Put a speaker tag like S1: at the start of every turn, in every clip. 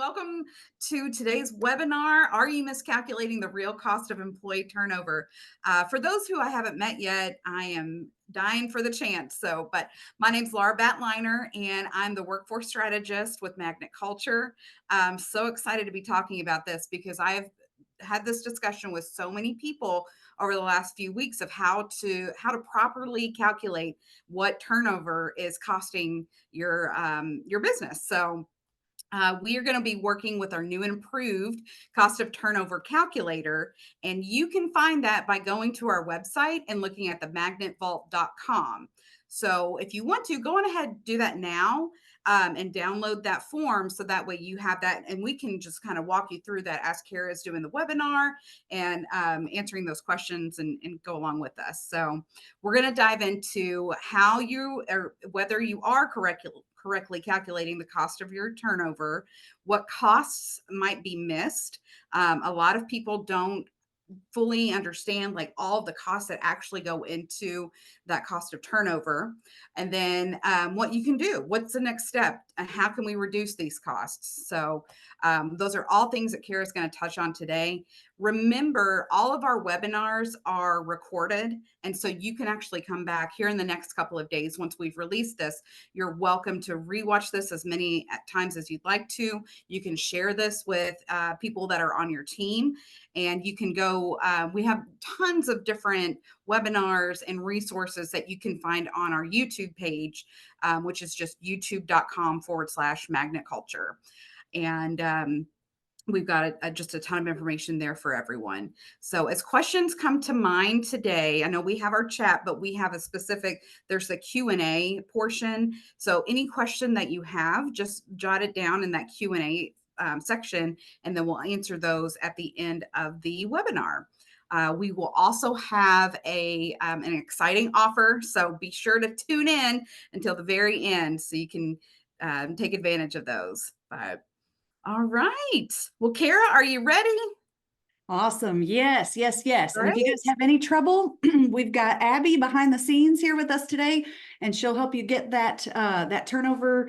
S1: welcome to today's webinar. Are you miscalculating the real cost of employee turnover? For those who I haven't met yet, I am dying for the chance. But my name's Laura Batliner, and I'm the workforce strategist with Magnet Culture. I'm so excited to be talking about this because I've had this discussion with so many people over the last few weeks of how to properly calculate what turnover is costing your business. We are going to be working with our new and improved cost of turnover calculator, and you can find that by going to our website and looking at the magnetvault.com. So if you want to, go on ahead and do that now and download that form so that way you have that, and we can just kind of walk you through that as Cara is doing the webinar and answering those questions and go along with us. So we're going to dive into how you, or whether you are correctly calculating the cost of your turnover, what costs might be missed. A lot of people don't fully understand like all of the costs that actually go into that cost of turnover. And then what you can do, what's the next step, and how can we reduce these costs? So those are all things that Cara is going to touch on today. Remember, all of our webinars are recorded, and so you can actually come back here in the next couple of days once we've released this. You're welcome to rewatch this as many times as you'd like to. You can share this with people that are on your team, and you can go, we have tons of different webinars and resources that you can find on our YouTube page, which is just youtube.com/magnet culture. And we've got just a ton of information there for everyone. So as questions come to mind today, I know we have our chat, but we have there's a Q&A portion. So any question that you have, just jot it down in that Q&A section, and then we'll answer those at the end of the webinar. We will also have an exciting offer, so be sure to tune in until the very end so you can take advantage of those. All right. Well, Cara, are you ready?
S2: Awesome. Yes, yes, yes. And if you
S1: Great.
S2: guys have any trouble, we've got Abby behind the scenes here with us today, and she'll help you get that turnover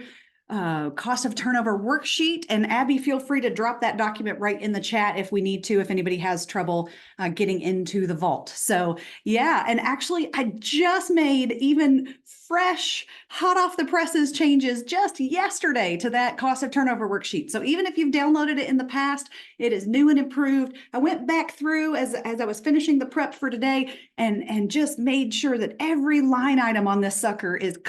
S2: cost of turnover worksheet. And Abby, feel free to drop that document right in the chat if we need to, if anybody has trouble getting into the vault. So yeah, and actually I just made even fresh, hot off the presses changes just yesterday to that cost of turnover worksheet. So even if you've downloaded it in the past, it is new and improved. I went back through as I was finishing the prep for today and just made sure that every line item on this sucker is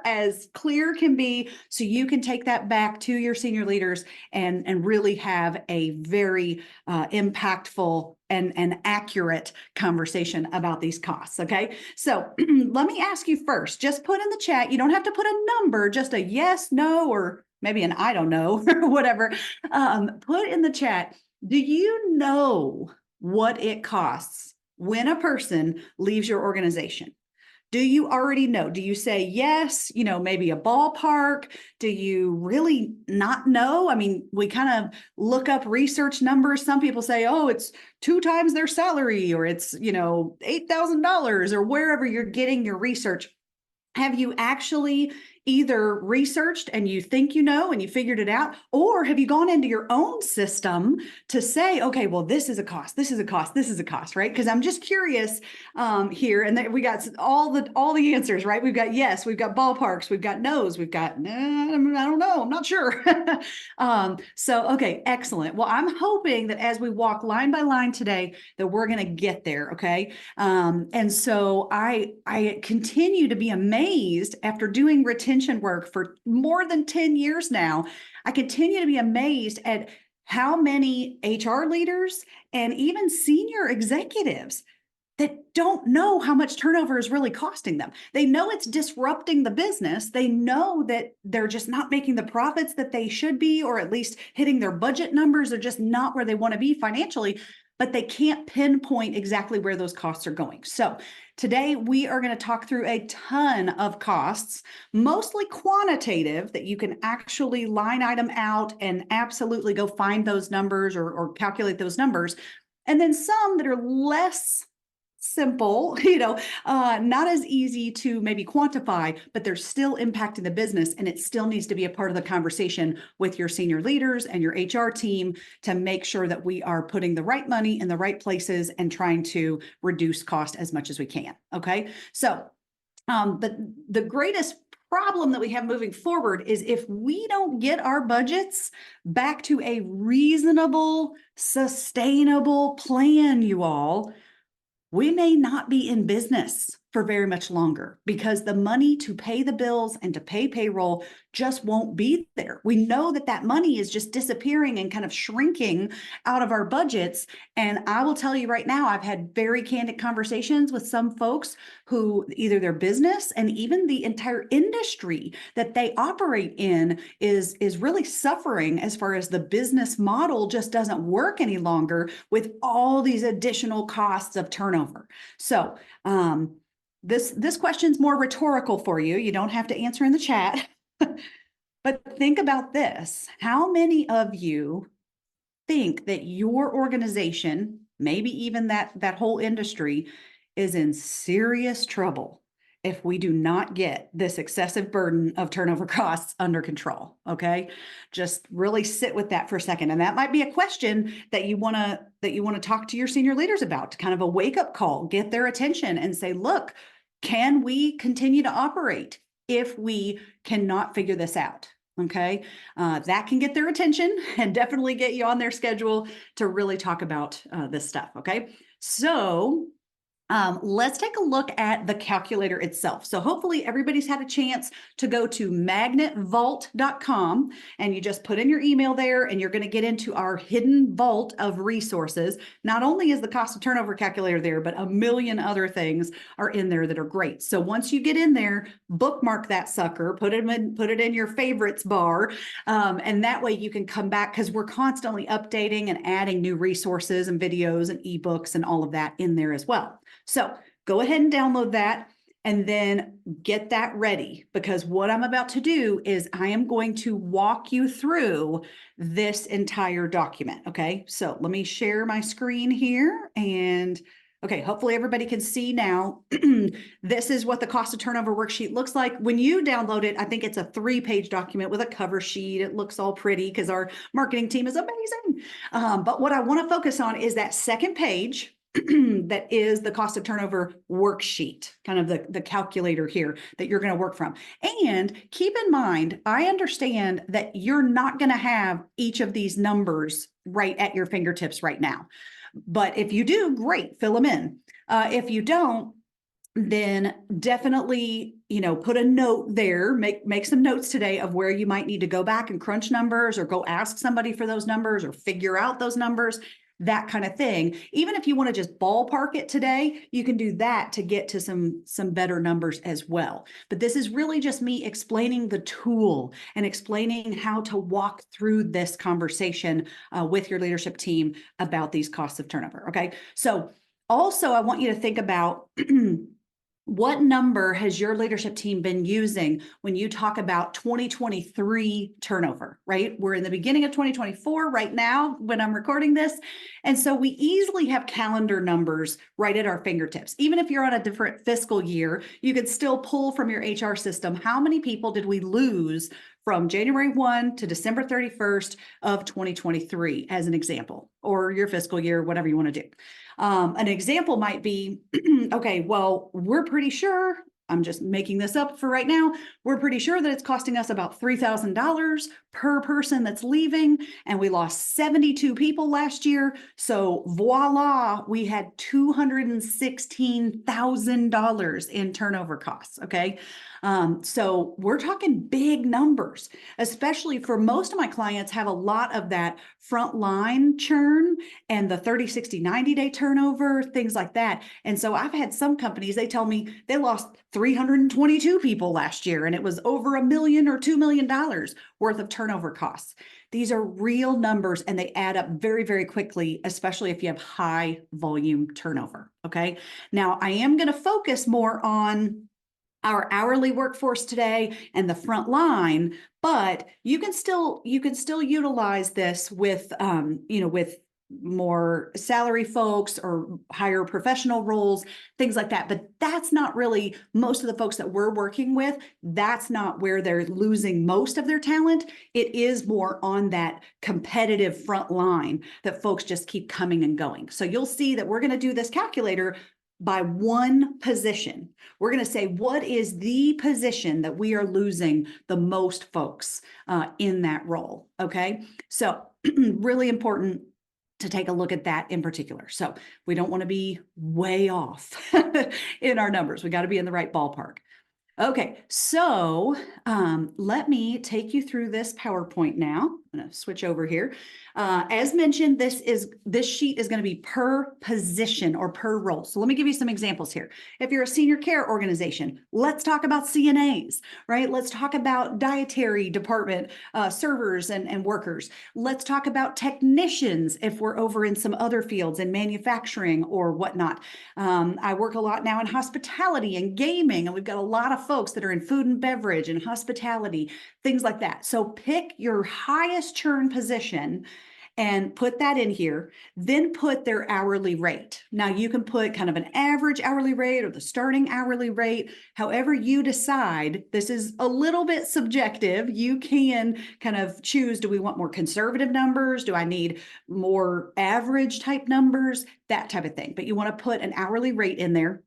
S2: as clear can be, so you can take that back to your senior leaders and really have a very impactful and accurate conversation about these costs. Okay, so let me ask you first, just put in the chat, you don't have to put a number, just a yes, no, or maybe an I don't know or whatever. Put in the chat, do you know what it costs when a person leaves your organization? Do you already know? Do you say yes, maybe a ballpark? Do you really not know? I mean, we kind of look up research numbers. Some people say, oh, it's 2 times their salary, or it's, $8,000, or wherever you're getting your research. Have you actually either researched and you think you know and you figured it out, or have you gone into your own system to say, okay, well, this is a cost, this is a cost, this is a cost, right? Because I'm just curious here, and we got all the answers, right? We've got yes, we've got ballparks, we've got no's, we've got I don't know, I'm not sure. So okay, excellent. Well, I'm hoping that as we walk line by line today, that we're going to get there. Okay, and so I continue to be amazed after doing retention work for more than 10 years now. I continue to be amazed at how many HR leaders and even senior executives that don't know how much turnover is really costing them. They know it's disrupting the business. They know that they're just not making the profits that they should be, or at least hitting their budget numbers are just not where they want to be financially, but they can't pinpoint exactly where those costs are going. So today we are going to talk through a ton of costs, mostly quantitative, that you can actually line item out and absolutely go find those numbers or calculate those numbers. And then some that are less simple, not as easy to maybe quantify, but they're still impacting the business, and it still needs to be a part of the conversation with your senior leaders and your HR team to make sure that we are putting the right money in the right places and trying to reduce cost as much as we can. Okay. So the greatest problem that we have moving forward is if we don't get our budgets back to a reasonable, sustainable plan, you all, we may not be in business for very much longer because the money to pay the bills and to pay payroll just won't be there. We know that that money is just disappearing and kind of shrinking out of our budgets. And I will tell you right now, I've had very candid conversations with some folks who either their business and even the entire industry that they operate in is really suffering as far as the business model just doesn't work any longer with all these additional costs of turnover. So, this question's more rhetorical for you. You don't have to answer in the chat. But think about this. How many of you think that your organization, maybe even that whole industry, is in serious trouble if we do not get this excessive burden of turnover costs under control? Okay, just really sit with that for a second, and that might be a question that you want to talk to your senior leaders about, kind of a wake-up call, get their attention and say, look, can we continue to operate if we cannot figure this out? Okay, that can get their attention and definitely get you on their schedule to really talk about this stuff. Okay, so let's take a look at the calculator itself. So hopefully everybody's had a chance to go to magnetvault.com, and you just put in your email there and you're going to get into our hidden vault of resources. Not only is the cost of turnover calculator there, but a million other things are in there that are great. So once you get in there, bookmark that sucker, put it in your favorites bar. And that way you can come back, because we're constantly updating and adding new resources and videos and ebooks and all of that in there as well. So go ahead and download that and then get that ready, because what I'm about to do is I am going to walk you through this entire document. Okay, so let me share my screen here, and okay, hopefully everybody can see now. This is what the cost of turnover worksheet looks like. When you download it, I think it's a 3-page document with a cover sheet. It looks all pretty because our marketing team is amazing. But what I want to focus on is that second page that is the cost of turnover worksheet, kind of the calculator here that you're going to work from. And keep in mind, I understand that you're not going to have each of these numbers right at your fingertips right now. But if you do, great, fill them in. If you don't, then definitely, put a note there, make some notes today of where you might need to go back and crunch numbers, or go ask somebody for those numbers, or figure out those numbers, that kind of thing. Even if you want to just ballpark it today, you can do that to get to some better numbers as well. But this is really just me explaining the tool and explaining how to walk through this conversation with your leadership team about these costs of turnover. Okay. So also, I want you to think about what number has your leadership team been using when you talk about 2023 turnover, right? We're in the beginning of 2024 right now when I'm recording this. And so we easily have calendar numbers right at our fingertips. Even if you're on a different fiscal year, you could still pull from your HR system, how many people did we lose from January 1 to December 31st of 2023 as an example, or your fiscal year, whatever you want to do. An example might be, okay, well, we're pretty sure, I'm just making this up for right now, we're pretty sure that it's costing us about $3,000 per person that's leaving, and we lost 72 people last year. So voila, we had $216,000 in turnover costs, okay? So we're talking big numbers, especially for most of my clients have a lot of that frontline churn and the 30, 60, 90-day turnover, things like that. And so I've had some companies, they tell me they lost 322 people last year, and it was over $1 million or $2 million worth of turnover costs. These are real numbers, and they add up very, very quickly, especially if you have high volume turnover. Okay. Now I am going to focus more on our hourly workforce today and the front line, but you can still utilize this with, with more salary folks or higher professional roles, things like that. But that's not really most of the folks that we're working with. That's not where they're losing most of their talent. It is more on that competitive front line that folks just keep coming and going. So you'll see that we're going to do this calculator by one position. We're going to say, what is the position that we are losing the most folks in that role? Okay. So really important to take a look at that in particular. So we don't want to be way off in our numbers. We got to be in the right ballpark. Okay, so let me take you through this PowerPoint now. I'm going to switch over here. As mentioned, this sheet is going to be per position or per role. So let me give you some examples here. If you're a senior care organization, let's talk about CNAs, right? Let's talk about dietary department servers and workers. Let's talk about technicians if we're over in some other fields in manufacturing or whatnot. I work a lot now in hospitality and gaming, and we've got a lot of folks that are in food and beverage and hospitality, things like that. So pick your highest churn position and put that in here, then put their hourly rate. Now you can put kind of an average hourly rate or the starting hourly rate, however you decide. This is a little bit subjective. You can kind of choose, do we want more conservative numbers? Do I need more average type numbers? That type of thing. But you want to put an hourly rate in there.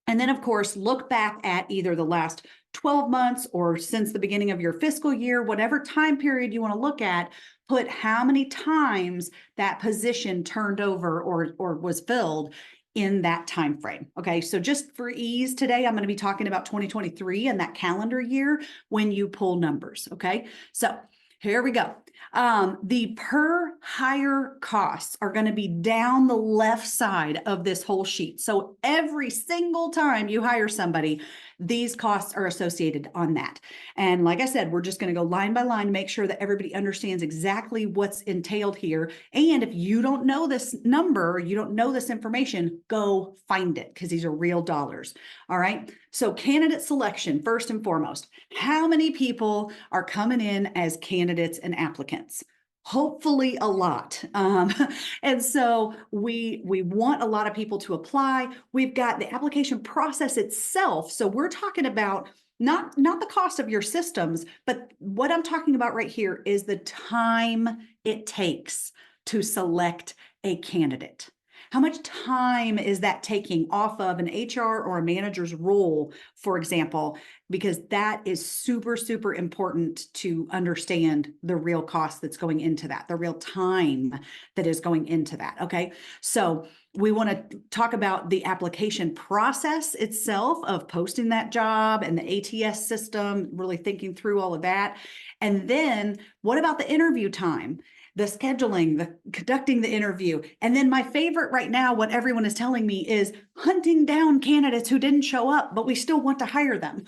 S2: And then, of course, look back at either the last 12 months or since the beginning of your fiscal year, whatever time period you want to look at, put how many times that position turned over or was filled in that time frame. Okay, so just for ease today, I'm going to be talking about 2023 and that calendar year when you pull numbers. Okay, so here we go. The per hire costs are going to be down the left side of this whole sheet. So every single time you hire somebody, these costs are associated on that. And like I said, we're just going to go line by line, make sure that everybody understands exactly what's entailed here. And if you don't know this number, you don't know this information, go find it because these are real dollars. All right. So candidate selection, first and foremost, how many people are coming in as candidates and applicants? Hopefully a lot. And so we want a lot of people to apply. We've got the application process itself. So we're talking about not the cost of your systems, but what I'm talking about right here is the time it takes to select a candidate. How much time is that taking off of an HR or a manager's role, for example, because that is super, super important to understand the real cost that's going into that, the real time that is going into that. Okay. So we want to talk about the application process itself of posting that job and the ATS system, really thinking through all of that. And then what about the interview time? The scheduling, the conducting the interview. And then my favorite right now, what everyone is telling me is hunting down candidates who didn't show up, but we still want to hire them.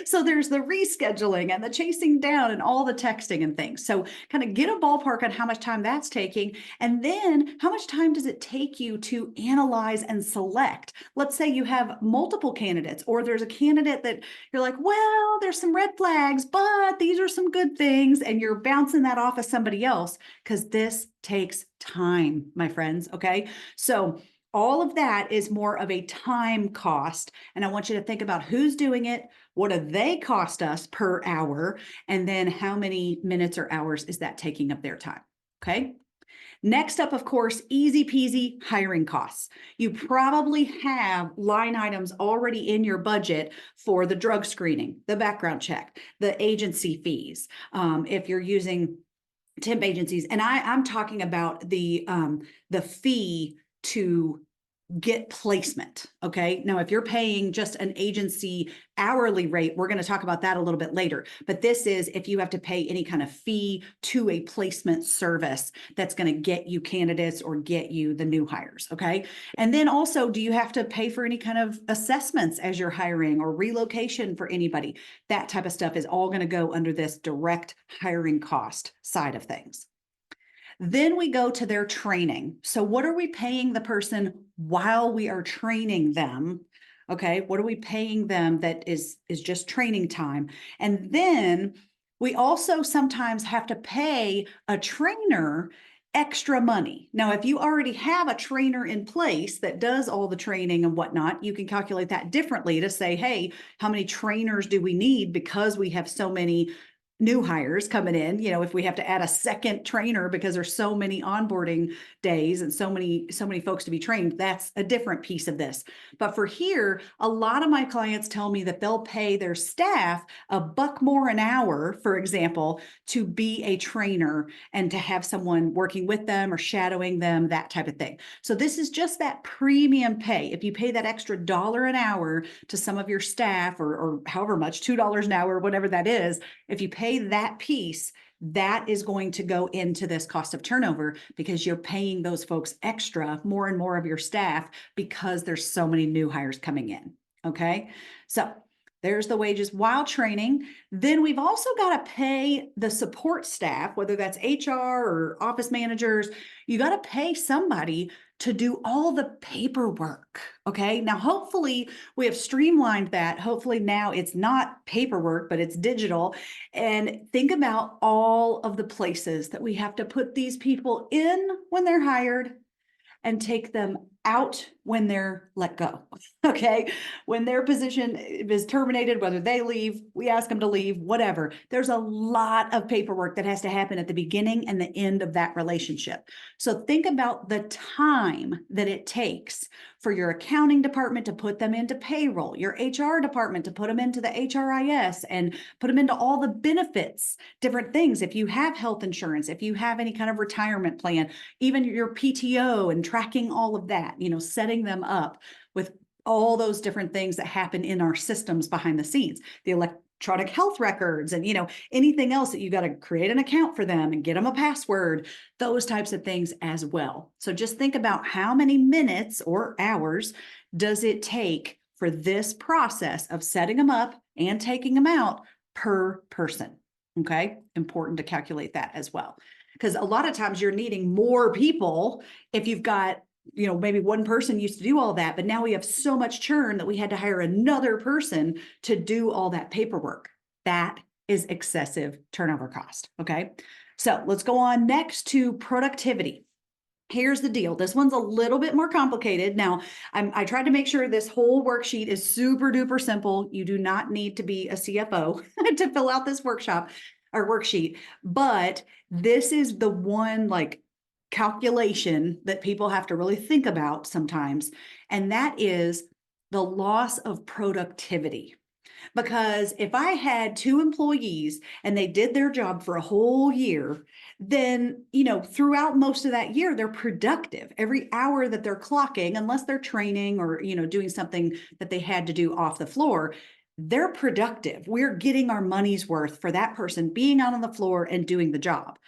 S2: So there's the rescheduling and the chasing down and all the texting and things. So kind of get a ballpark on how much time that's taking. And then how much time does it take you to analyze and select? Let's say you have multiple candidates, or there's a candidate that you're like, well, there's some red flags, but these are some good things. And you're bouncing that off of somebody else because this takes time, my friends. Okay. So all of that is more of a time cost. And I want you to think about who's doing it. What do they cost us per hour? And then how many minutes or hours is that taking up their time? Okay. Next up, of course, easy peasy hiring costs. You probably have line items already in your budget for the drug screening, the background check, the agency fees. If you're using temp agencies, and I'm talking about the fee to get placement. Okay. Now, if you're paying just an agency hourly rate, we're going to talk about that a little bit later. But this is if you have to pay any kind of fee to a placement service that's going to get you candidates or get you the new hires. Okay. And then also, do you have to pay for any kind of assessments as you're hiring or relocation for anybody? That type of stuff is all going to go under this direct hiring cost side of things. Then we go to their training. So what are we paying the person while we are training them? Okay, what are we paying them that is just training time? And then we also sometimes have to pay a trainer extra money. Now, if you already have a trainer in place that does all the training and whatnot, you can calculate that differently to say, hey, how many trainers do we need because we have so many new hires coming in? If we have to add a second trainer because there's so many onboarding days and so many folks to be trained, that's a different piece of this. But for here, a lot of my clients tell me that they'll pay their staff $1 more an hour, for example, to be a trainer and to have someone working with them or shadowing them, that type of thing. So this is just that premium pay. If you pay that extra $1 an hour to some of your staff, or however much, $2 an hour, whatever that is, if you pay that piece, that is going to go into this cost of turnover because you're paying those folks extra, more and more of your staff, because there's so many new hires coming in. Okay. So there's the wages while training. Then we've also got to pay the support staff, whether that's HR or office managers. You got to pay somebody to do all the paperwork. Okay. Now, hopefully we have streamlined that. Hopefully now it's not paperwork, but it's digital. And think about all of the places that we have to put these people in when they're hired and take them out when they're let go. Okay. When their position is terminated, whether they leave, we ask them to leave, whatever. There's a lot of paperwork that has to happen at the beginning and the end of that relationship. So think about the time that it takes for your accounting department to put them into payroll, your HR department to put them into the HRIS and put them into all the benefits, different things. If you have health insurance, if you have any kind of retirement plan, even your PTO and tracking all of that, setting them up with all those different things that happen in our systems behind the scenes, the electronic health records and, anything else that you got to create an account for them and get them a password, those types of things as well. So just think about how many minutes or hours does it take for this process of setting them up and taking them out per person. Okay. Important to calculate that as well. Because a lot of times you're needing more people if you've got, maybe one person used to do all that, but now we have so much churn that we had to hire another person to do all that paperwork. That is excessive turnover cost. Okay. So let's go on next to productivity. Here's the deal. This one's a little bit more complicated. Now, I tried to make sure this whole worksheet is super duper simple. You do not need to be a CFO to fill out this workshop or worksheet, but this is the one calculation that people have to really think about sometimes. And that is the loss of productivity. Because if I had 2 employees and they did their job for a whole year, then, throughout most of that year, they're productive. Every hour that they're clocking, unless they're training or, doing something that they had to do off the floor, they're productive. We're getting our money's worth for that person being out on the floor and doing the job.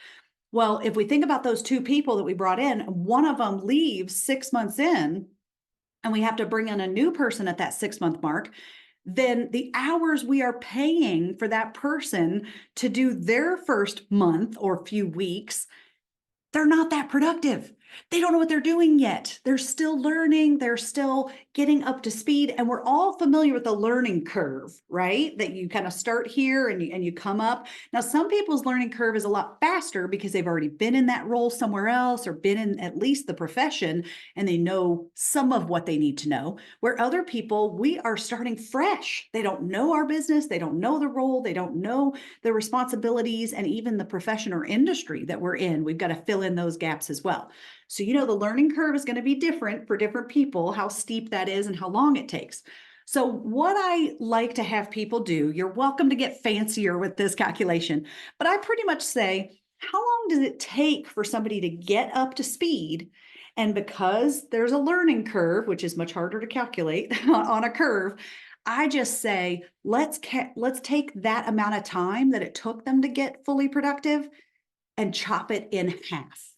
S2: Well, if we think about those 2 people that we brought in, one of them leaves 6 months in, and we have to bring in a new person at that 6-month mark, then the hours we are paying for that person to do their first month or few weeks, they're not that productive. They don't know what they're doing yet. They're still learning. They're still getting up to speed. And we're all familiar with the learning curve, right? That you kind of start here and you come up. Now, some people's learning curve is a lot faster because they've already been in that role somewhere else or been in at least the profession and they know some of what they need to know. Where other people, we are starting fresh. They don't know our business. They don't know the role. They don't know the responsibilities and even the profession or industry that we're in. We've got to fill in those gaps as well. So, the learning curve is going to be different for different people, how steep that is and how long it takes. So what I like to have people do, you're welcome to get fancier with this calculation, but I pretty much say, how long does it take for somebody to get up to speed? And because there's a learning curve, which is much harder to calculate on a curve, I just say, let's take that amount of time that it took them to get fully productive and chop it in half.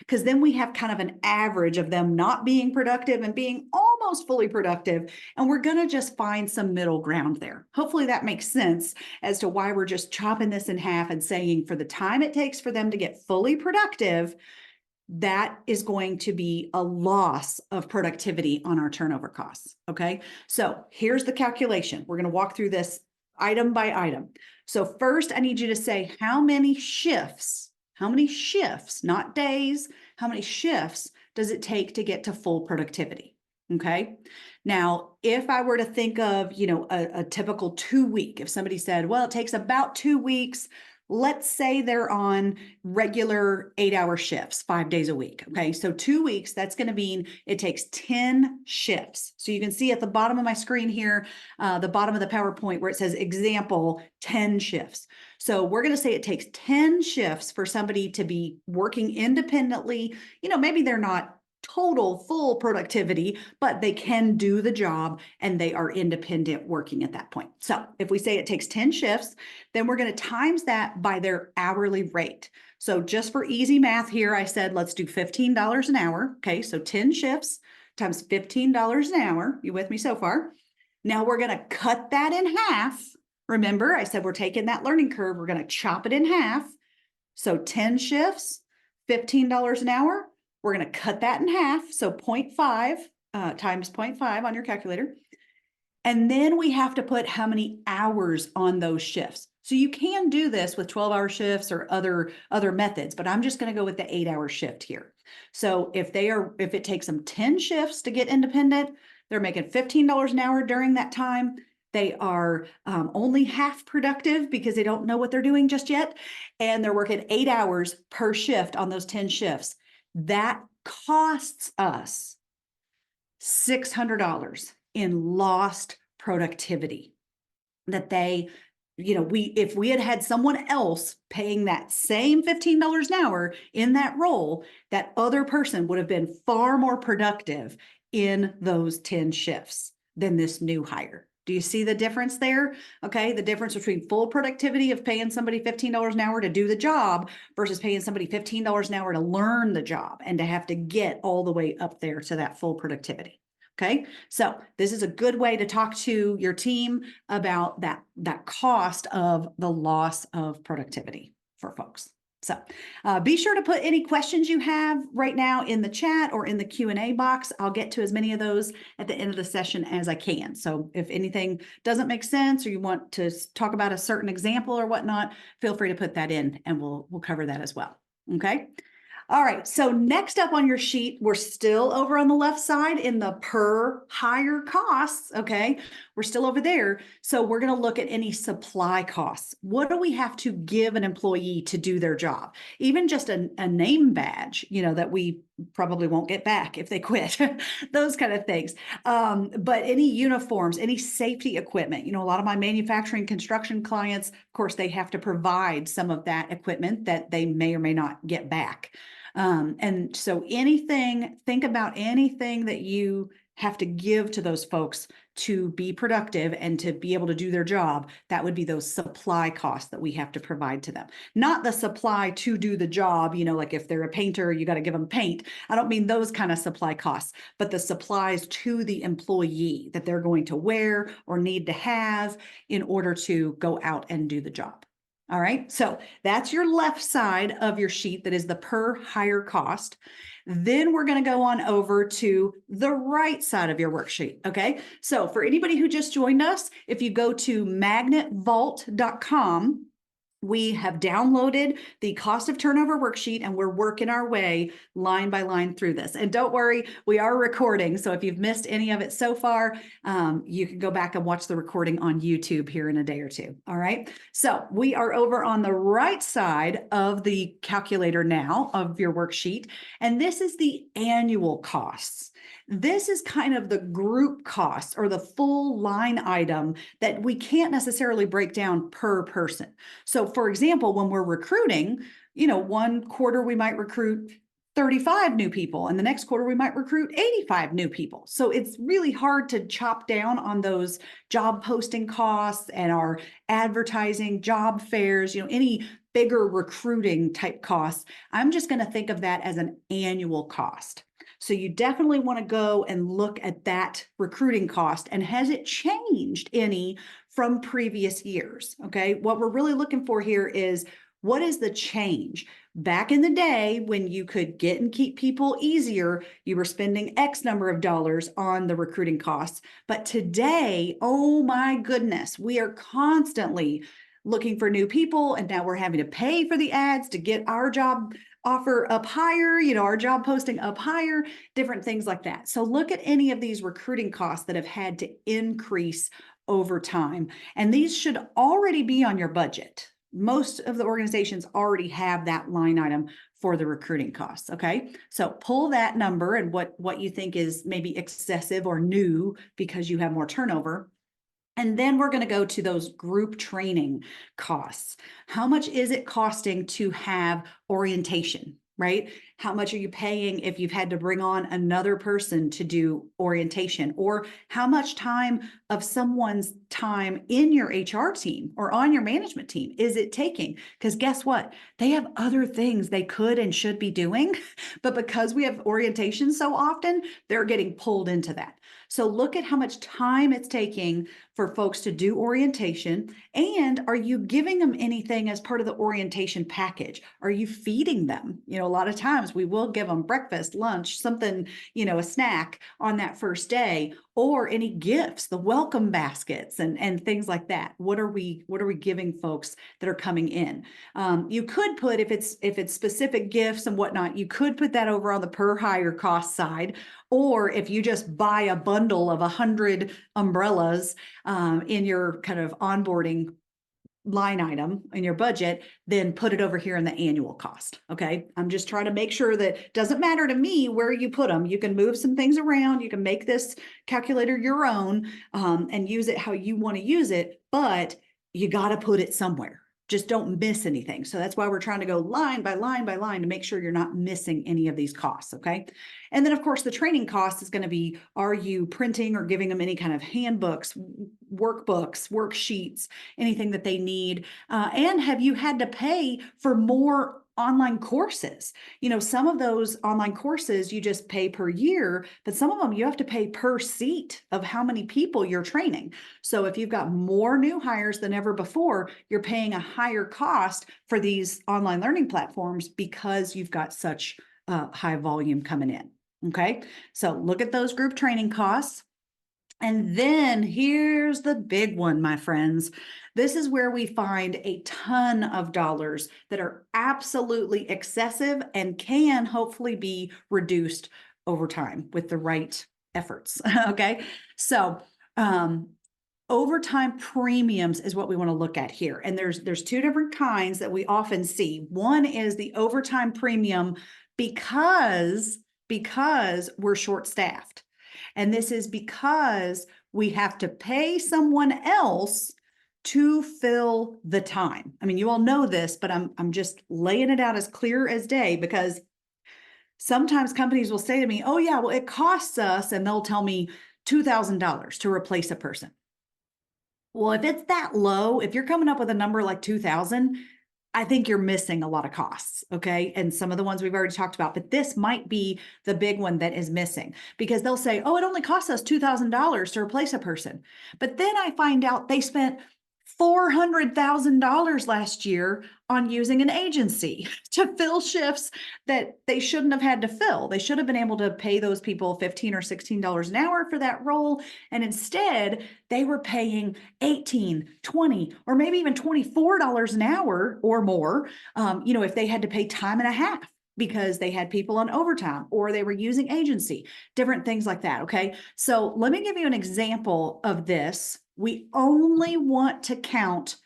S2: Because then we have kind of an average of them not being productive and being almost fully productive. And we're going to just find some middle ground there. Hopefully that makes sense as to why we're just chopping this in half and saying for the time it takes for them to get fully productive, that is going to be a loss of productivity on our turnover costs. Okay. So here's the calculation. We're going to walk through this item by item. So first I need you to say how many shifts How many shifts, not days, how many shifts does it take to get to full productivity? Okay. Now, if I were to think of, a typical 2 week, if somebody said, well, it takes about 2 weeks, let's say they're on regular 8-hour shifts, 5 days a week. Okay. So 2 weeks, that's going to mean it takes 10 shifts. So you can see at the bottom of my screen here, the bottom of the PowerPoint where it says example 10 shifts. So we're going to say it takes 10 shifts for somebody to be working independently. Maybe they're not total full productivity, but they can do the job and they are independent working at that point. So if we say it takes 10 shifts, then we're going to times that by their hourly rate. So just for easy math here, I said, let's do $15 an hour. Okay. So 10 shifts times $15 an hour. You with me so far? Now we're going to cut that in half. Remember, I said we're taking that learning curve. We're going to chop it in half. So 10 shifts, $15 an hour. We're going to cut that in half. So 0.5 times 0.5 on your calculator. And then we have to put how many hours on those shifts. So you can do this with 12-hour shifts or other methods, but I'm just going to go with the 8-hour shift here. So if it takes them 10 shifts to get independent, they're making $15 an hour during that time. They are only half productive because they don't know what they're doing just yet. And they're working 8 hours per shift on those 10 shifts. That costs us $600 in lost productivity that if we had someone else paying that same $15 an hour in that role, that other person would have been far more productive in those 10 shifts than this new hire. Do you see the difference there? Okay, the difference between full productivity of paying somebody $15 an hour to do the job versus paying somebody $15 an hour to learn the job and to have to get all the way up there to that full productivity. Okay, so this is a good way to talk to your team about that cost of the loss of productivity for folks. So be sure to put any questions you have right now in the chat or in the Q&A box. I'll get to as many of those at the end of the session as I can. So if anything doesn't make sense or you want to talk about a certain example or whatnot, feel free to put that in and we'll cover that as well. Okay. All right, so next up on your sheet, we're still over on the left side in the per hire costs, okay? We're still over there. So we're gonna look at any supply costs. What do we have to give an employee to do their job? Even just a name badge, that we probably won't get back if they quit, those kind of things. But any uniforms, any safety equipment, a lot of my manufacturing construction clients, of course, they have to provide some of that equipment that they may or may not get back. And so think about anything that you have to give to those folks to be productive and to be able to do their job. That would be those supply costs that we have to provide to them. Not the supply to do the job, like if they're a painter, you got to give them paint. I don't mean those kind of supply costs, but the supplies to the employee that they're going to wear or need to have in order to go out and do the job. All right, so that's your left side of your sheet that is the per hire cost. Then we're going to go on over to the right side of your worksheet, okay? So for anybody who just joined us, if you go to magnetvault.com, we have downloaded the cost of turnover worksheet and we're working our way line by line through this. And don't worry, we are recording. So if you've missed any of it so far, you can go back and watch the recording on YouTube here in a day or two. All right. So we are over on the right side of the calculator now of your worksheet. And this is the annual costs. This is kind of the group costs or the full line item that we can't necessarily break down per person. So for example, when we're recruiting, one quarter we might recruit 35 new people and the next quarter we might recruit 85 new people. So it's really hard to chop down on those job posting costs and our advertising, job fairs, any bigger recruiting type costs. I'm just going to think of that as an annual cost. So you definitely want to go and look at that recruiting cost and has it changed any from previous years? Okay, what we're really looking for here is what is the change? Back in the day when you could get and keep people easier, you were spending X number of dollars on the recruiting costs. But today, oh my goodness, we are constantly looking for new people, and now we're having to pay for the ads to get our job offer up higher, our job posting up higher, different things like that. So look at any of these recruiting costs that have had to increase over time. And these should already be on your budget. Most of the organizations already have that line item for the recruiting costs. Okay. So pull that number and what you think is maybe excessive or new because you have more turnover. And then we're going to go to those group training costs. How much is it costing to have orientation, right? How much are you paying if you've had to bring on another person to do orientation? Or how much time of someone's time in your HR team or on your management team is it taking? Because guess what? They have other things they could and should be doing. But because we have orientation so often, they're getting pulled into that. So look at how much time it's taking for folks to do orientation. And are you giving them anything as part of the orientation package? Are you feeding them? A lot of times we will give them breakfast, lunch, something, a snack on that first day, or any gifts, the welcome baskets and things like that. What are we giving folks that are coming in? You could put, if it's specific gifts and whatnot, you could put that over on the per hire cost side. Or if you just buy a bundle of 100 umbrellas in your kind of onboarding line item in your budget, then put it over here in the annual cost. Okay. I'm just trying to make sure that it doesn't matter to me where you put them. You can move some things around. You can make this calculator your own and use it how you want to use it, but you got to put it somewhere. Just don't miss anything. So that's why we're trying to go line by line by line to make sure you're not missing any of these costs. Okay. And then of course the training cost is going to be, are you printing or giving them any kind of handbooks, workbooks, worksheets, anything that they need? And have you had to pay for more online courses? Some of those online courses you just pay per year, but some of them you have to pay per seat of how many people you're training. So if you've got more new hires than ever before, you're paying a higher cost for these online learning platforms because you've got such high volume coming in. Okay. So look at those group training costs. And then here's the big one, my friends. This is where we find a ton of dollars that are absolutely excessive and can hopefully be reduced over time with the right efforts. Okay. So, overtime premiums is what we want to look at here. And there's two different kinds that we often see. One is the overtime premium because we're short-staffed. And this is because we have to pay someone else to fill the time. I mean, you all know this, but I'm just laying it out as clear as day, because sometimes companies will say to me, oh yeah, well, it costs us, and they'll tell me $2,000 to replace a person. Well, if it's that low, if you're coming up with a number like 2,000, I think you're missing a lot of costs. Okay. And some of the ones we've already talked about, but this might be the big one that is missing, because they'll say, oh, it only costs us $2,000 to replace a person. But then I find out they spent $400,000 last year on using an agency to fill shifts that they shouldn't have had to fill. They should have been able to pay those people $15 or $16 an hour for that role. And instead they were paying $18, $20, or maybe even $24 an hour or more, if they had to pay time and a half because they had people on overtime or they were using agency, different things like that. Okay. So let me give you an example of this. We only want to count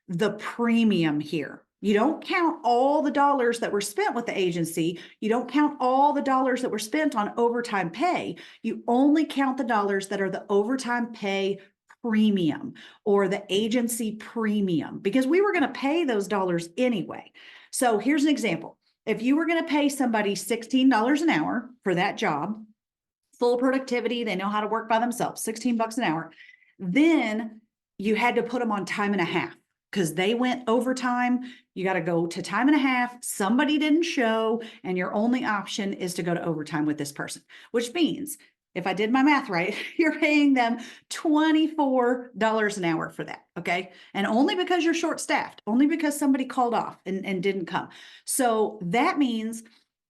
S2: the premium here. You don't count all the dollars that were spent with the agency. You don't count all the dollars that were spent on overtime pay. You only count the dollars that are the overtime pay premium or the agency premium, because we were going to pay those dollars anyway. So here's an example. If you were going to pay somebody $16 an hour for that job, full productivity, they know how to work by themselves, $16 an hour, then you had to put them on time and a half because they went overtime. You got to go to time and a half. Somebody didn't show, and your only option is to go to overtime with this person, which means, if I did my math right, you're paying them $24 an hour for that. Okay. And only because you're short staffed, only because somebody called off and didn't come. So that means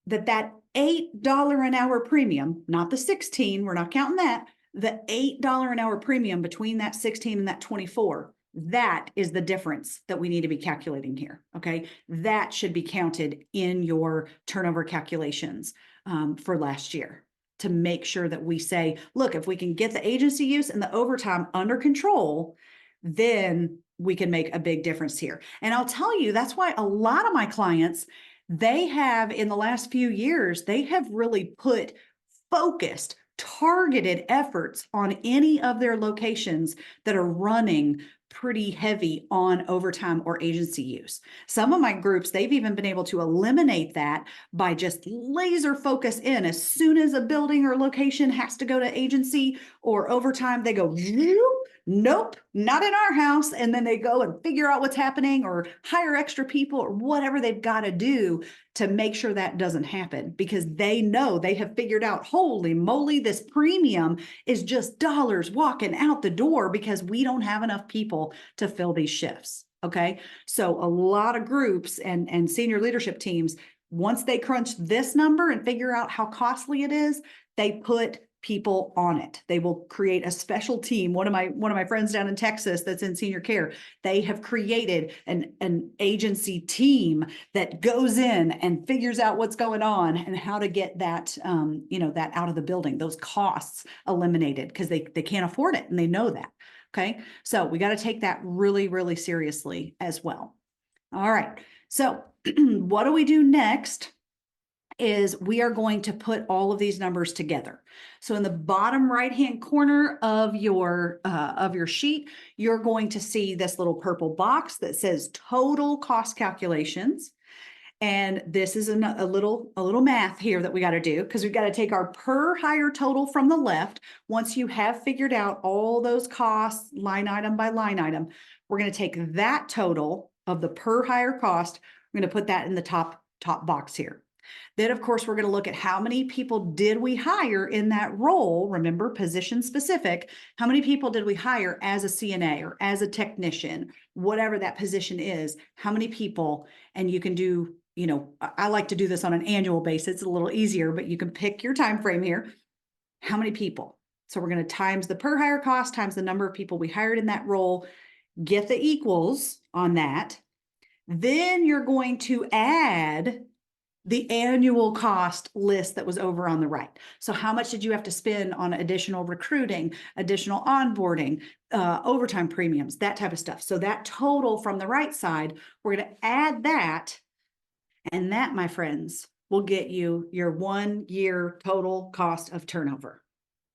S2: that $8 an hour premium, not the 16, we're not counting that, the $8 an hour premium between that 16 and that 24 That is the difference that we need to be calculating here. Okay. That should be counted in your turnover calculations for last year to make sure that we say, look, if we can get the agency use and the overtime under control, then we can make a big difference here. And I'll tell you, that's why a lot of my clients, they have in the last few years, they have really put focused, targeted efforts on any of their locations that are running pretty heavy on overtime or agency use. Some of my groups, they've even been able to eliminate that by just laser focus in. As soon as a building or location has to go to agency or overtime, they go, nope, not in our house. And then they go and figure out what's happening or hire extra people or whatever they've got to do to make sure that doesn't happen, because they know, they have figured out, holy moly, this premium is just dollars walking out the door because we don't have enough people to fill these shifts. Okay. So a lot of groups and senior leadership teams, once they crunch this number and figure out how costly it is, they put people on it. They will create a special team. One of my friends down in Texas that's in senior care, they have created an agency team that goes in and figures out what's going on and how to get that that out of the building, those costs eliminated, because they can't afford it and they know that. Okay, so we got to take that really, really seriously as well. All right, so what do we do next? Is we are going to put all of these numbers together. So in the bottom right-hand corner of your sheet, you're going to see this little purple box that says total cost calculations. And this is a little math here that we got to do, because we've got to take our per hire total from the left. Once you have figured out all those costs line item by line item, we're going to take that total of the per hire cost. We're going to put that in the top box here. Then, of course, we're going to look at how many people did we hire in that role. Remember, position specific. How many people did we hire as a CNA or as a technician, whatever that position is? How many people? And you can do, I like to do this on an annual basis. It's a little easier, but you can pick your time frame here. How many people? So we're going to times the per hire cost times the number of people we hired in that role, get the equals on that. Then you're going to add the annual cost list that was over on the right. So how much did you have to spend on additional recruiting, additional onboarding, overtime premiums, that type of stuff. So that total from the right side, we're going to add that. And that, my friends, will get you your 1 year total cost of turnover.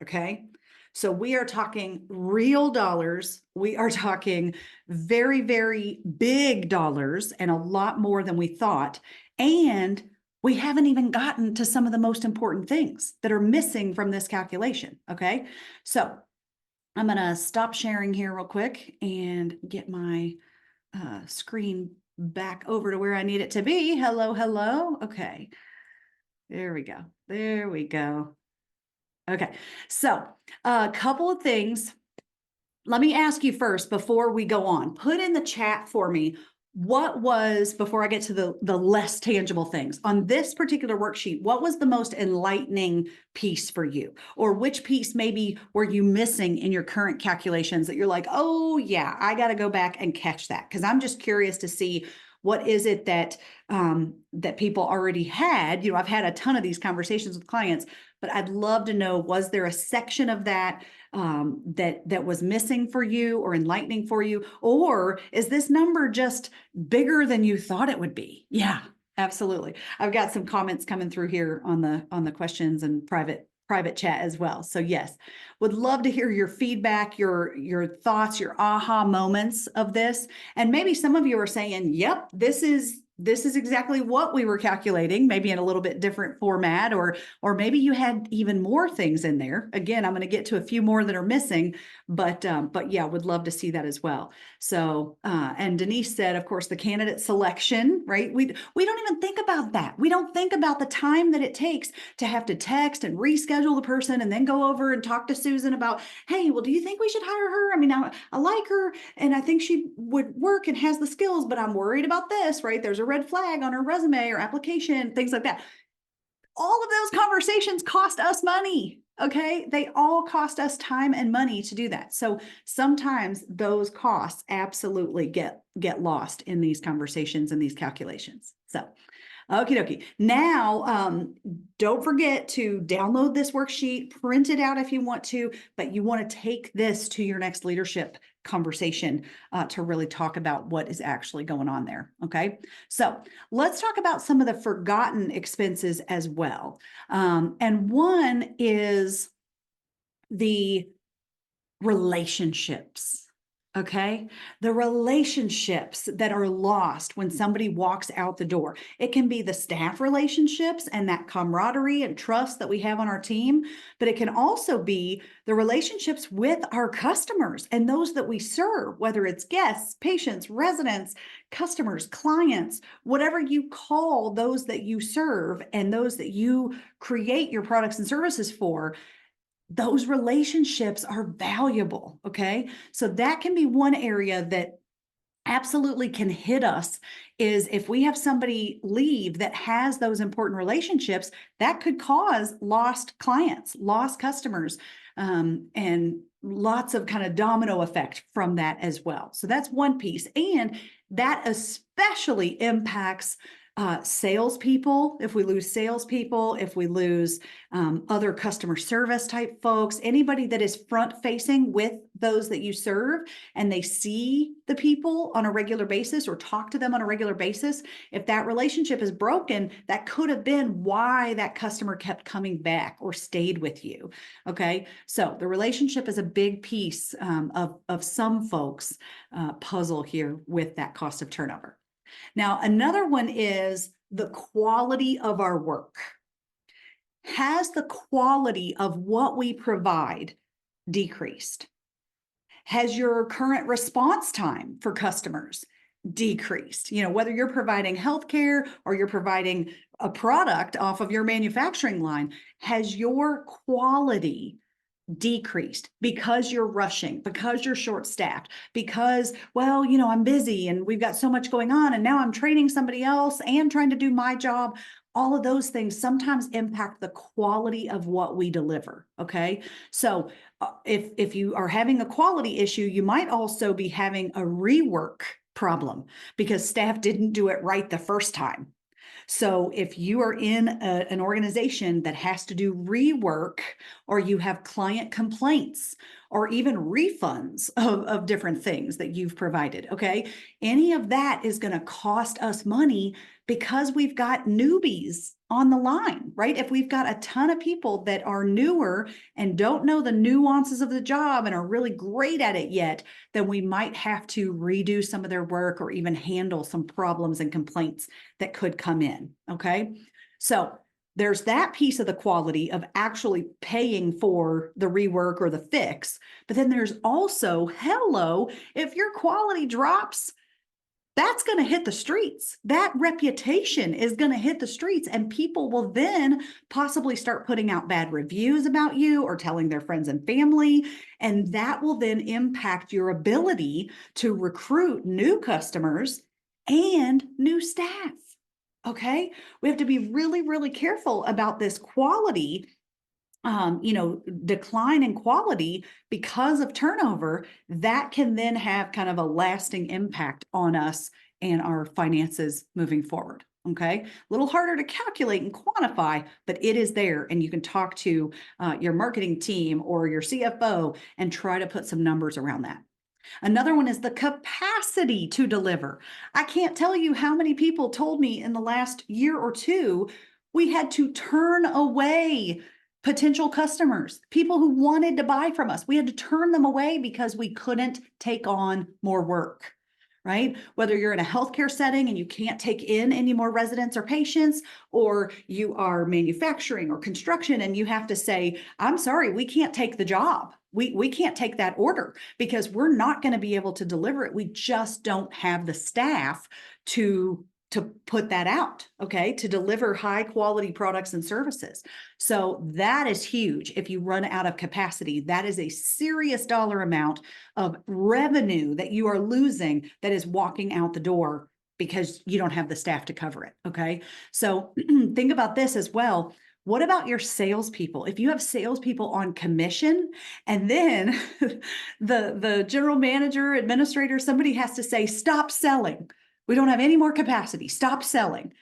S2: Okay. So we are talking real dollars. We are talking very, very big dollars and a lot more than we thought. And we haven't even gotten to some of the most important things that are missing from this calculation. Okay. So I'm going to stop sharing here real quick and get my screen back over to where I need it to be. Hello, hello. Okay. There we go. There we go. Okay. So a couple of things. Let me ask you first before we go on. Put in the chat for me, what was, before I get to the less tangible things, on this particular worksheet, what was the most enlightening piece for you? Or which piece maybe were you missing in your current calculations that you're like, oh yeah, I got to go back and catch that? Because I'm just curious to see what is it that that people already had. I've had a ton of these conversations with clients, but I'd love to know, was there a section of that that was missing for you or enlightening for you? Or is this number just bigger than you thought it would be? Yeah, absolutely. I've got some comments coming through here on the questions and private chat as well. So yes, would love to hear your feedback, your thoughts, your aha moments of this. And maybe some of you are saying, yep, this is exactly what we were calculating, maybe in a little bit different format, or maybe you had even more things in there. Again, I'm going to get to a few more that are missing, but yeah, would love to see that as well. So, and Denise said, of course, the candidate selection, right? We don't even think about that. We don't think about the time that it takes to have to text and reschedule the person and then go over and talk to Susan about, hey, well, do you think we should hire her? I mean, I like her and I think she would work and has the skills, but I'm worried about this, right? There's a red flag on her resume or application, things like that. All of those conversations cost us money. Okay, they all cost us time and money to do that. So sometimes those costs absolutely get lost in these conversations and these calculations. So okie dokie. Now, don't forget to download this worksheet, print it out if you want to, but you want to take this to your next leadership conversation to really talk about what is actually going on there. Okay. So let's talk about some of the forgotten expenses as well. And one is the relationships. Okay. The relationships that are lost when somebody walks out the door. It can be the staff relationships and that camaraderie and trust that we have on our team, but it can also be the relationships with our customers and those that we serve, whether it's guests, patients, residents, customers, clients, whatever you call those that you serve and those that you create your products and services for. Those relationships are valuable. Okay. So that can be one area that absolutely can hit us is if we have somebody leave that has those important relationships, that could cause lost clients, lost customers, and lots of kind of domino effect from that as well. So that's one piece. And that especially impacts salespeople. If we lose salespeople, if we lose other customer service type folks, anybody that is front facing with those that you serve and they see the people on a regular basis or talk to them on a regular basis, if that relationship is broken, that could have been why that customer kept coming back or stayed with you. Okay. So the relationship is a big piece of some folks' puzzle here with that cost of turnover. Now, another one is the quality of our work. Has the quality of what we provide decreased? Has your current response time for customers decreased? You know, whether you're providing healthcare or you're providing a product off of your manufacturing line, has your quality decreased because you're rushing, because you're short staffed, because, well, you know, I'm busy and we've got so much going on and now I'm training somebody else and trying to do my job. All of those things sometimes impact the quality of what we deliver. Okay. So if you are having a quality issue, you might also be having a rework problem because staff didn't do it right the first time. So if you are in an organization that has to do rework, or you have client complaints, or even refunds of different things that you've provided, okay, any of that is going to cost us money because we've got newbies on the line, right? If we've got a ton of people that are newer and don't know the nuances of the job and are really great at it yet, then we might have to redo some of their work or even handle some problems and complaints that could come in. Okay. So there's that piece of the quality of actually paying for the rework or the fix. But then there's also, hello, if your quality drops, that's going to hit the streets. That reputation is going to hit the streets, and people will then possibly start putting out bad reviews about you or telling their friends and family. And that will then impact your ability to recruit new customers and new staff. Okay. We have to be really, really careful about this quality decline in quality because of turnover, that can then have kind of a lasting impact on us and our finances moving forward. Okay. A little harder to calculate and quantify, but it is there. And you can talk to your marketing team or your CFO and try to put some numbers around that. Another one is the capacity to deliver. I can't tell you how many people told me in the last year or two, we had to turn away potential customers, people who wanted to buy from us. We had to turn them away because we couldn't take on more work, right? Whether you're in a healthcare setting and you can't take in any more residents or patients, or you are manufacturing or construction and you have to say, I'm sorry, we can't take the job. We can't take that order because we're not going to be able to deliver it. We just don't have the staff to put that out, okay, to deliver high quality products and services. So that is huge. If you run out of capacity, that is a serious dollar amount of revenue that you are losing that is walking out the door because you don't have the staff to cover it, okay? So think about this as well. What about your salespeople? If you have salespeople on commission and then the general manager, administrator, somebody has to say, stop selling. We don't have any more capacity. Stop selling.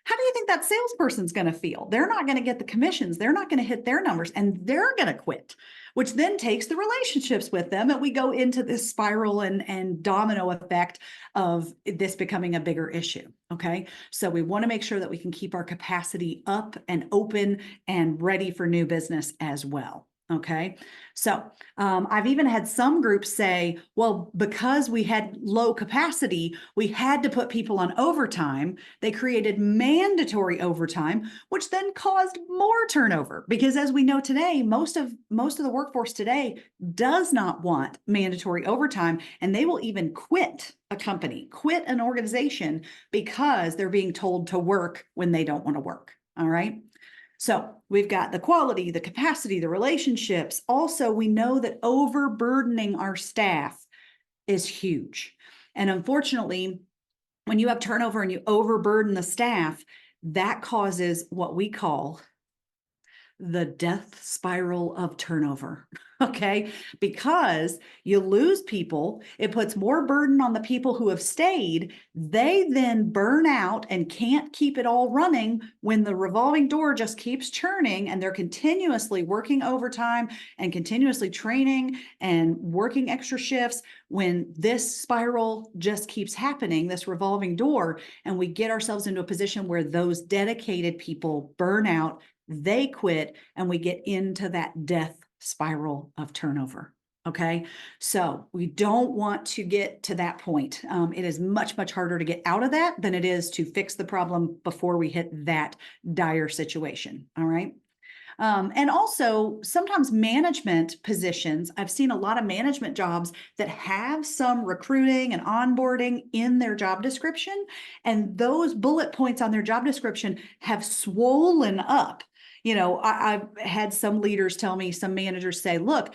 S2: How do you think that salesperson's going to feel? They're not going to get the commissions. They're not going to hit their numbers and they're going to quit, which then takes the relationships with them. And we go into this spiral and domino effect of this becoming a bigger issue. Okay. So we want to make sure that we can keep our capacity up and open and ready for new business as well. Okay. So I've even had some groups say, well, because we had low capacity, we had to put people on overtime. They created mandatory overtime, which then caused more turnover because as we know today, most of the workforce today does not want mandatory overtime, and they will even quit a company, quit an organization because they're being told to work when they don't want to work. All right. So we've got the quality, the capacity, the relationships. Also, we know that overburdening our staff is huge. And unfortunately, when you have turnover and you overburden the staff, that causes what we call the death spiral of turnover. Okay. Because you lose people, it puts more burden on the people who have stayed. They then burn out and can't keep it all running when the revolving door just keeps churning and they're continuously working overtime and continuously training and working extra shifts. When this spiral just keeps happening, this revolving door, and we get ourselves into a position where those dedicated people burn out, they quit, and we get into that death spiral of turnover. Okay. So we don't want to get to that point. It is much, much harder to get out of that than it is to fix the problem before we hit that dire situation. All right. And also sometimes management positions, I've seen a lot of management jobs that have some recruiting and onboarding in their job description. And those bullet points on their job description have swollen up. You know, I've had some leaders tell me, some managers say, look,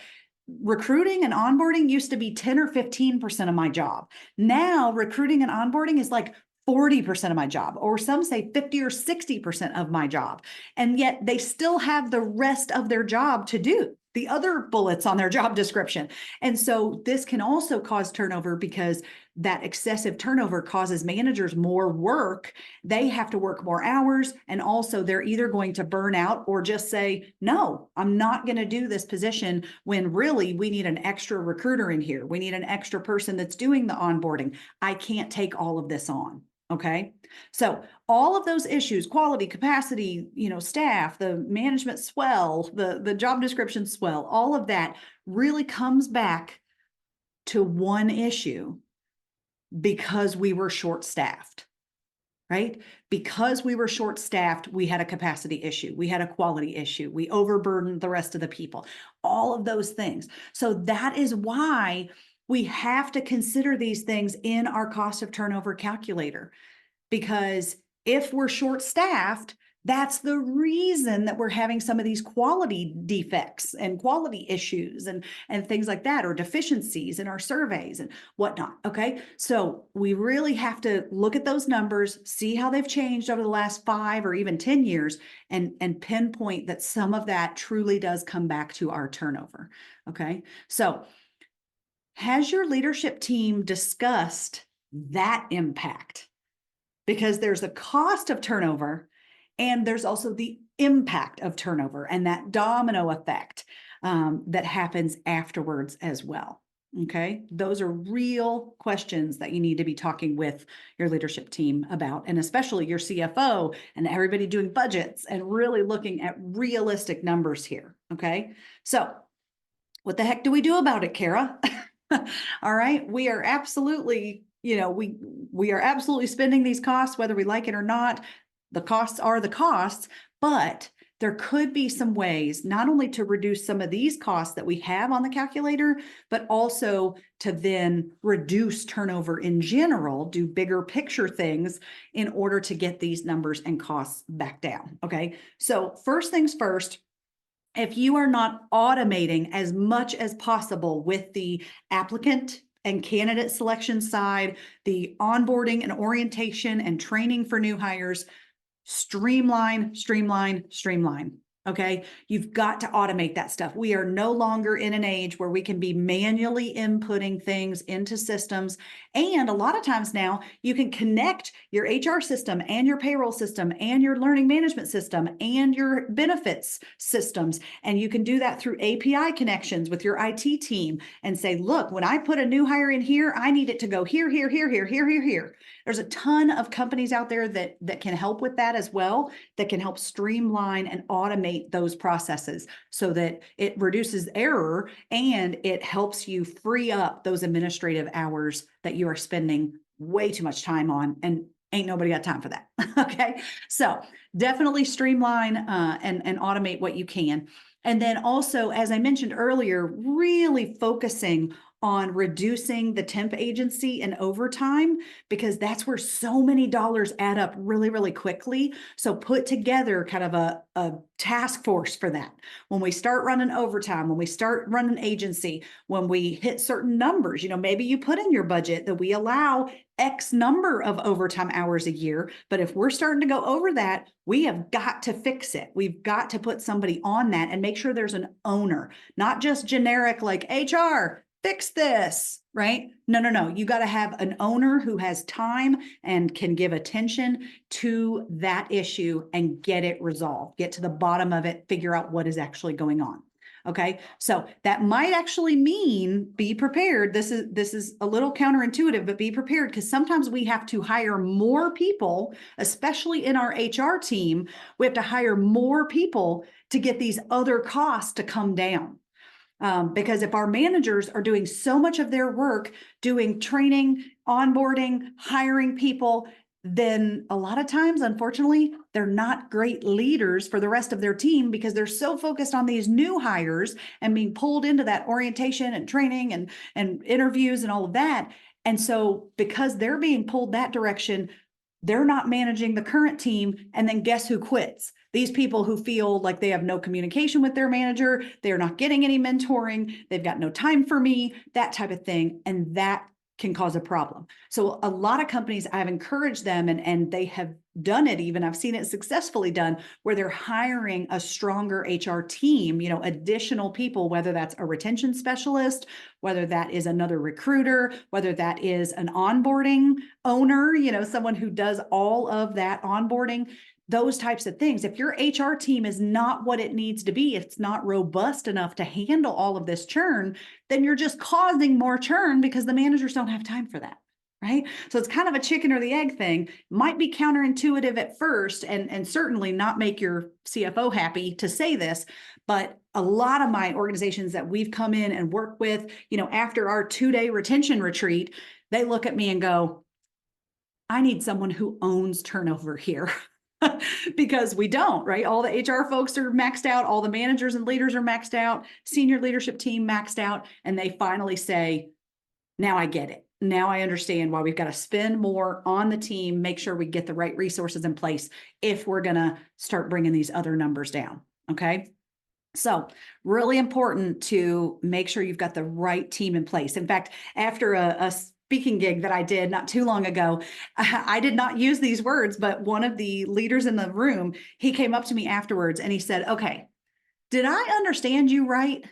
S2: recruiting and onboarding used to be 10 or 15% of my job. Now recruiting and onboarding is like 40% of my job, or some say 50 or 60% of my job. And yet they still have the rest of their job to do, the other bullets on their job description. And so this can also cause turnover because that excessive turnover causes managers more work. They have to work more hours. And also they're either going to burn out or just say, no, I'm not going to do this position, when really we need an extra recruiter in here. We need an extra person that's doing the onboarding. I can't take all of this on. Okay. So all of those issues, quality, capacity, staff, the management swell, the job description swell, all of that really comes back to one issue: because we were short-staffed, right? Because we were short-staffed, we had a capacity issue. We had a quality issue. We overburdened the rest of the people, all of those things. So that is why we have to consider these things in our cost of turnover calculator, because if we're short-staffed, that's the reason that we're having some of these quality defects and quality issues and things like that, or deficiencies in our surveys and whatnot. Okay. So we really have to look at those numbers, see how they've changed over the last 5 or even 10 years, and pinpoint that some of that truly does come back to our turnover. Okay. So has your leadership team discussed that impact? Because there's the cost of turnover and there's also the impact of turnover and that domino effect that happens afterwards as well. Okay, those are real questions that you need to be talking with your leadership team about, and especially your CFO and everybody doing budgets and really looking at realistic numbers here. Okay, so what the heck do we do about it, Cara? All right, we are absolutely, we are absolutely spending these costs, whether we like it or not. The costs are the costs, but there could be some ways not only to reduce some of these costs that we have on the calculator, but also to then reduce turnover in general, do bigger picture things in order to get these numbers and costs back down. Okay, so first things first, if you are not automating as much as possible with the applicant and candidate selection side, the onboarding and orientation and training for new hires, streamline, streamline, streamline. Okay. You've got to automate that stuff. We are no longer in an age where we can be manually inputting things into systems. And a lot of times now you can connect your HR system and your payroll system and your learning management system and your benefits systems. And you can do that through API connections with your IT team and say, look, when I put a new hire in here, I need it to go here, here, here, here, here, here, here. There's a ton of companies out there that can help with that as well, that can help streamline and automate those processes so that it reduces error and it helps you free up those administrative hours that you are spending way too much time on, and ain't nobody got time for that. Okay. So definitely streamline and automate what you can. And then also, as I mentioned earlier, really focusing on reducing the temp agency and overtime, because that's where so many dollars add up really, really quickly. So put together kind of a task force for that. When we start running overtime, when we start running agency, when we hit certain numbers, maybe you put in your budget that we allow X number of overtime hours a year. But if we're starting to go over that, we have got to fix it. We've got to put somebody on that and make sure there's an owner, not just generic like HR, fix this, right? No. You got to have an owner who has time and can give attention to that issue and get it resolved, get to the bottom of it, figure out what is actually going on. Okay. So that might actually mean be prepared. This is a little counterintuitive, but be prepared, because sometimes we have to hire more people, especially in our HR team. We have to hire more people to get these other costs to come down. Because if our managers are doing so much of their work, doing training, onboarding, hiring people, then a lot of times, unfortunately, they're not great leaders for the rest of their team because they're so focused on these new hires and being pulled into that orientation and training and interviews and all of that. And so because they're being pulled that direction, they're not managing the current team. And then guess who quits? These people who feel like they have no communication with their manager, they're not getting any mentoring, they've got no time for me, that type of thing. And that can cause a problem. So a lot of companies, I've encouraged them and they have done it even. I've seen it successfully done where they're hiring a stronger HR team, additional people, whether that's a retention specialist, whether that is another recruiter, whether that is an onboarding owner, someone who does all of that onboarding, those types of things. If your HR team is not what it needs to be, if it's not robust enough to handle all of this churn, then you're just causing more churn because the managers don't have time for that. Right. So it's kind of a chicken or the egg thing. Might be counterintuitive at first and certainly not make your CFO happy to say this, but a lot of my organizations that we've come in and worked with, after our 2-day retention retreat, they look at me and go, I need someone who owns turnover here. Because we don't, right? All the HR folks are maxed out. All the managers and leaders are maxed out. Senior leadership team maxed out. And they finally say, now I get it. Now I understand why we've got to spend more on the team, make sure we get the right resources in place if we're going to start bringing these other numbers down. Okay. So really important to make sure you've got the right team in place. In fact, after a speaking gig that I did not too long ago, I did not use these words, but one of the leaders in the room, he came up to me afterwards and he said, okay, did I understand you right?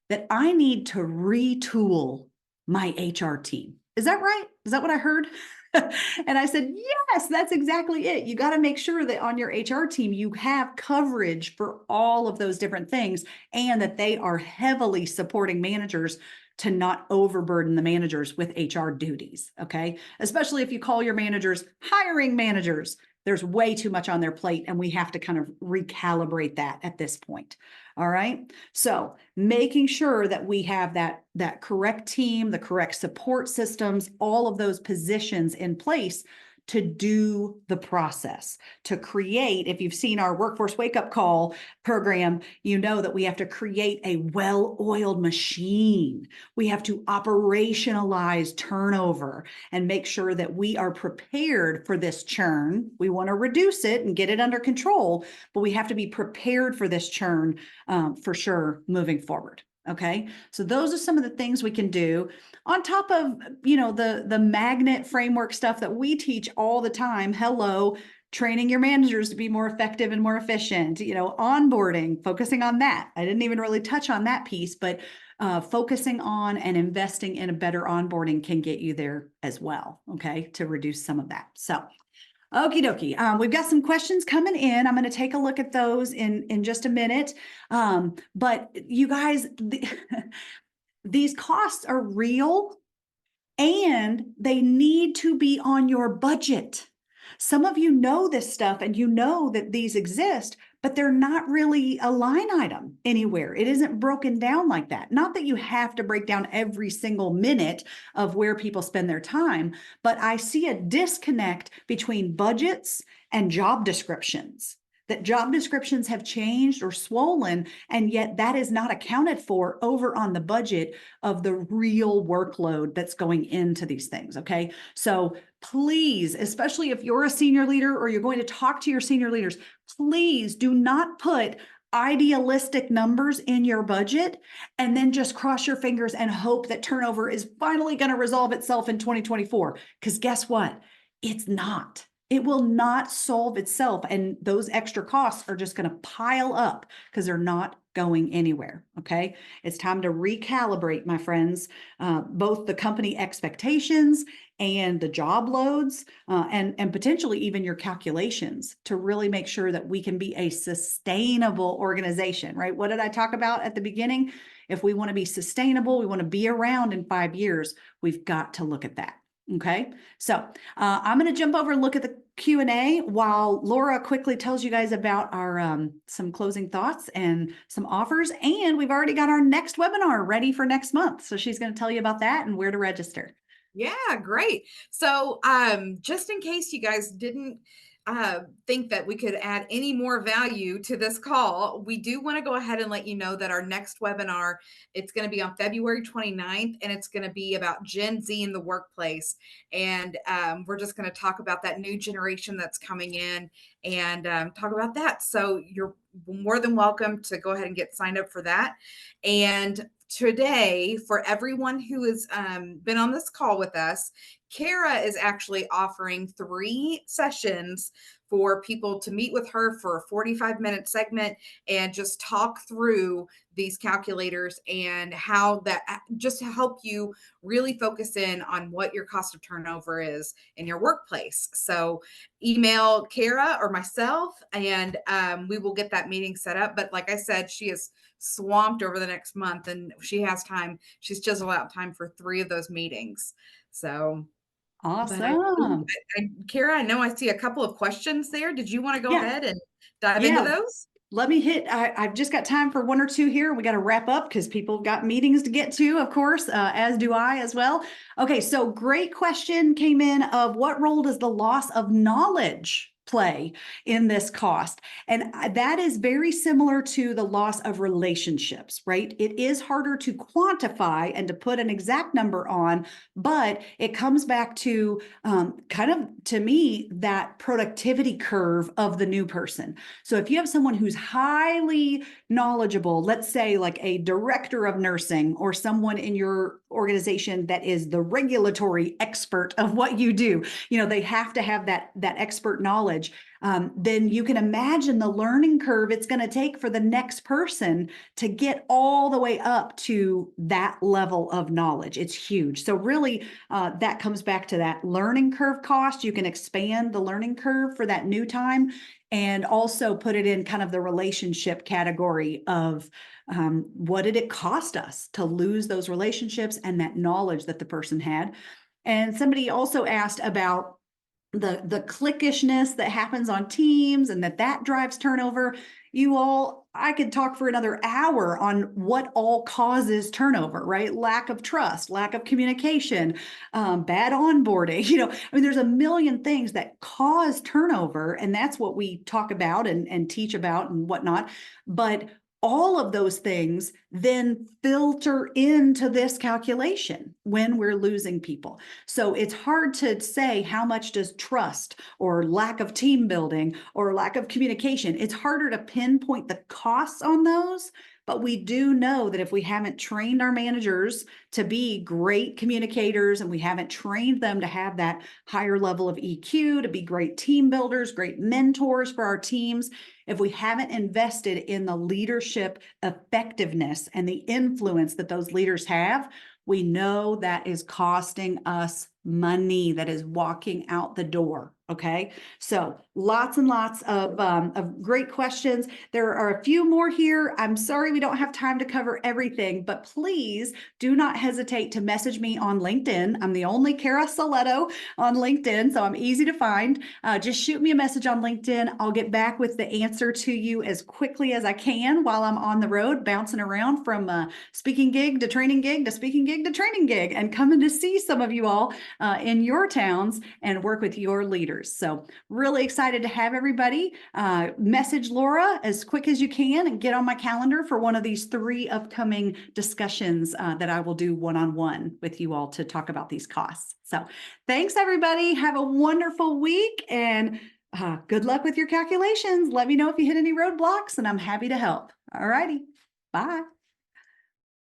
S2: That I need to retool my HR team. Is that right? Is that what I heard? And I said, yes, that's exactly it. You got to make sure that on your HR team, you have coverage for all of those different things and that they are heavily supporting managers to not overburden the managers with HR duties. Okay. Especially if you call your managers hiring managers, there's way too much on their plate and we have to kind of recalibrate that at this point. All right. So making sure that we have that correct team, the correct support systems, all of those positions in place to do the process, to create. If you've seen our workforce wake-up call program, you know that we have to create a well-oiled machine. We have to operationalize turnover and make sure that we are prepared for this churn. We want to reduce it and get it under control, but we have to be prepared for this churn for sure moving forward. Okay, so those are some of the things we can do on top of, the magnet framework stuff that we teach all the time. Hello, training your managers to be more effective and more efficient, onboarding, focusing on that. I didn't even really touch on that piece, but focusing on and investing in a better onboarding can get you there as well, okay, to reduce some of that. So okie dokie. We've got some questions coming in. I'm going to take a look at those in just a minute. But you guys, these costs are real and they need to be on your budget. Some of you know this stuff and you know that these exist, but they're not really a line item anywhere. It isn't broken down like that. Not that you have to break down every single minute of where people spend their time, but I see a disconnect between budgets and job descriptions. That job descriptions have changed or swollen, and yet that is not accounted for over on the budget of the real workload that's going into these things, okay? So please, especially if you're a senior leader or you're going to talk to your senior leaders, please do not put idealistic numbers in your budget and then just cross your fingers and hope that turnover is finally going to resolve itself in 2024. Because guess what? It's not. It will not solve itself. And those extra costs are just going to pile up because they're not going anywhere. Okay. It's time to recalibrate, my friends, both the company expectations and the job loads, and potentially even your calculations to really make sure that we can be a sustainable organization, right? What did I talk about at the beginning? If we want to be sustainable, we want to be around in 5 years, we've got to look at that. Okay, so I'm going to jump over and look at the Q&A while Laura quickly tells you guys about our some closing thoughts and some offers. And we've already got our next webinar ready for next month. So she's going to tell you about that and where to register.
S1: Yeah, great. So just in case you guys didn't think that we could add any more value to this call, we do want to go ahead and let you know that our next webinar, it's going to be on February 29th, and it's going to be about Gen Z in the workplace. And we're just going to talk about that new generation that's coming in and talk about that. So you're more than welcome to go ahead and get signed up for that. And today, for everyone who has been on this call with us, Cara is actually offering 3 sessions for people to meet with her for a 45-minute segment and just talk through these calculators and how that just to help you really focus in on what your cost of turnover is in your workplace. So email Cara or myself and we will get that meeting set up. But like I said, she is swamped over the next month and she has time. She's chiseled out time for 3 of those meetings. So
S2: Awesome.
S1: Cara, I know I see a couple of questions there. Did you want to go
S2: Yeah.
S1: ahead and dive into
S2: Yeah.
S1: those?
S2: Let me hit, I've just got time for 1 or 2 here. We got to wrap up because people have got meetings to get to, of course, as do I as well. Okay, so great question came in of what role does the loss of knowledge play in this cost? And that is very similar to the loss of relationships, right? It is harder to quantify and to put an exact number on, but it comes back to kind of, to me, that productivity curve of the new person. So if you have someone who's highly knowledgeable, let's say like a director of nursing or someone in your organization that is the regulatory expert of what you do, they have to have that expert knowledge. Then you can imagine the learning curve it's going to take for the next person to get all the way up to that level of knowledge. It's huge. So really, that comes back to that learning curve cost. You can expand the learning curve for that new time and also put it in kind of the relationship category of what did it cost us to lose those relationships and that knowledge that the person had. And somebody also asked about the cliquishness that happens on teams and that drives turnover. I could talk for another hour on what all causes turnover, right? Lack of trust, lack of communication, bad onboarding. There's a million things that cause turnover, and that's what we talk about and teach about and whatnot. But all of those things then filter into this calculation when we're losing people. So it's hard to say how much does trust or lack of team building or lack of communication. It's harder to pinpoint the costs on those, But we do know that if we haven't trained our managers to be great communicators and we haven't trained them to have that higher level of EQ, to be great team builders, great mentors for our teams, if we haven't invested in the leadership effectiveness and the influence that those leaders have, we know that is costing us money, that is walking out the door. Okay, so lots and lots of great questions. There are a few more here. I'm sorry we don't have time to cover everything, but please do not hesitate to message me on LinkedIn. I'm the only Cara Silletto on LinkedIn, so I'm easy to find. Just shoot me a message on LinkedIn. I'll get back with the answer to you as quickly as I can while I'm on the road, bouncing around from speaking gig to training gig to speaking gig to training gig, and coming to see some of you all in your towns and work with your leaders. So really excited to have everybody. Message Laura as quick as you can and get on my calendar for one of these 3 upcoming discussions that I will do one-on-one with you all to talk about these costs. So thanks, everybody. Have a wonderful week and good luck with your calculations. Let me know if you hit any roadblocks and I'm happy to help. All righty. Bye.